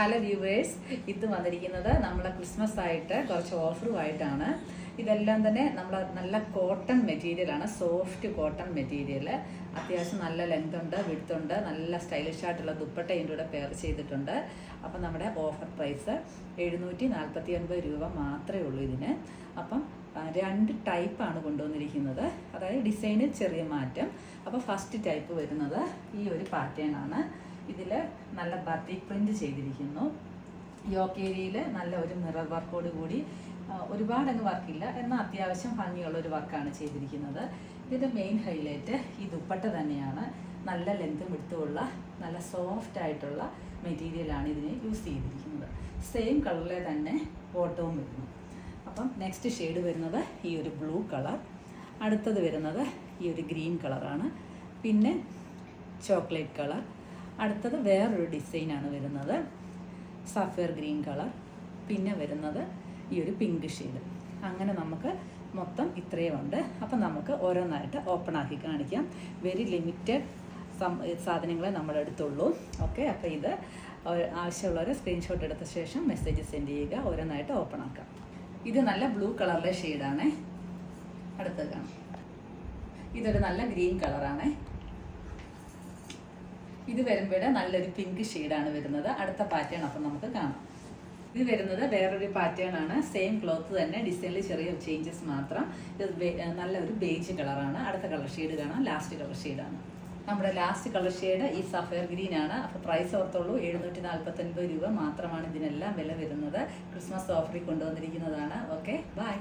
Hello viewers, ഇത് വന്നിരിക്കുന്നത് നമ്മളെ ക്രിസ്മസ് ആയിട്ട് കുറച്ച് ഓഫറുമായിട്ടാണ്. ഇതെല്ലാം തന്നെ നമ്മൾ നല്ല കോട്ടൺ മെറ്റീരിയലാണ്, സോഫ്റ്റ് കോട്ടൺ മെറ്റീരിയൽ. അത്യാവശ്യം നല്ല ലെങ്ത് ഉണ്ട്, വിഡ്ത്ത് ഉണ്ട്, നല്ല സ്റ്റൈലിഷ് ആയിട്ടുള്ള ദുപ്പട്ട ഇതിൻ്റെ കൂടെ പെയർ ചെയ്തിട്ടുണ്ട്. അപ്പം നമ്മുടെ ഓഫർ പ്രൈസ് 749 രൂപ മാത്രമേ ഉള്ളൂ ഇതിന്. അപ്പം രണ്ട് ടൈപ്പാണ് കൊണ്ടുവന്നിരിക്കുന്നത്, അതായത് ഡിസൈനിൽ ചെറിയ മാറ്റം. അപ്പോൾ ഫസ്റ്റ് ടൈപ്പ് വരുന്നത് ഈ ഒരു പാറ്റേൺ ആണ്. ഇതിൽ നല്ല ബത്തിക് പ്രിന്റ് ചെയ്തിരിക്കുന്നു. യോക്ക് ഏരിയയിൽ നല്ല ഒരു മിറർ വർക്കോട് കൂടി, ഒരുപാടങ്ങ് വർക്കില്ല എന്നാൽ അത്യാവശ്യം ഭംഗിയുള്ള ഒരു വർക്കാണ് ചെയ്തിരിക്കുന്നത്. ഇതിൻ്റെ മെയിൻ ഹൈലൈറ്റ് ഈ ദുപ്പട്ട തന്നെയാണ്. നല്ല ലെങ്തും വിഡ്ത്തുമുള്ള നല്ല സോഫ്റ്റ് ആയിട്ടുള്ള മെറ്റീരിയലാണ് ഇതിന് യൂസ് ചെയ്തിരിക്കുന്നത്. സെയിം കളറിലെ തന്നെ ബോട്ടവും വരുന്നു. അപ്പം നെക്സ്റ്റ് ഷെയ്ഡ് വരുന്നത് ഈ ഒരു ബ്ലൂ കളർ, അടുത്തത് വരുന്നത് ഈ ഒരു ഗ്രീൻ കളറാണ്, പിന്നെ ചോക്ലേറ്റ് കളർ, അടുത്തത് വേറൊരു ഡിസൈനാണ് വരുന്നത് സഫയർ ഗ്രീൻ കളർ, പിന്നെ വരുന്നത് ഈ ഒരു പിങ്ക് ഷെയ്ഡ്. അങ്ങനെ നമുക്ക് മൊത്തം ഇത്രയും ഉണ്ട്. അപ്പം നമുക്ക് ഓരോന്നായിട്ട് ഓപ്പൺ ആക്കി കാണിക്കാം. വെരി ലിമിറ്റഡ് സാധനങ്ങളെ നമ്മുടെ അടുത്തുള്ളൂ. ഓക്കെ, അപ്പോൾ ഇത് ആവശ്യമുള്ളവർ സ്ക്രീൻഷോട്ട് എടുത്ത ശേഷം മെസ്സേജ് സെൻഡ് ചെയ്യുക. ഓരോന്നായിട്ട് ഓപ്പൺ ആക്കാം. ഇത് നല്ല ബ്ലൂ കളറിലെ ഷെയ്ഡാണ്. അടുത്തത് കാണാം. ഇതൊരു നല്ല ഗ്രീൻ കളറാണ്. ഇത് വരുമ്പോൾ നല്ലൊരു പിങ്ക് ഷെയ്ഡാണ് വരുന്നത്. അടുത്ത പാറ്റേൺ അപ്പം നമുക്ക് കാണാം. ഇത് വരുന്നത് വേറൊരു പാറ്റേൺ ആണ്. സെയിം ക്ലോത്ത് തന്നെ, ഡിസൈനിൽ ചെറിയ ചേഞ്ചസ് മാത്രം. ഇത് നല്ലൊരു ബേജ് കളറാണ്. അടുത്ത കളർ ഷെയ്ഡ് കാണാം. ലാസ്റ്റ് കളർ ഷെയ്ഡാണ്. നമ്മുടെ ലാസ്റ്റ് കളർ ഷെയ്ഡ് ഈ സഫയർ ഗ്രീൻ ആണ്. അപ്പോൾ പ്രൈസ് ഓർത്തുള്ളൂ, 749 രൂപ മാത്രമാണ് ഇതിനെല്ലാം വില വരുന്നത്. ക്രിസ്മസ് ഓഫറിൽ കൊണ്ടുവന്നിരിക്കുന്നതാണ്. Okay, by.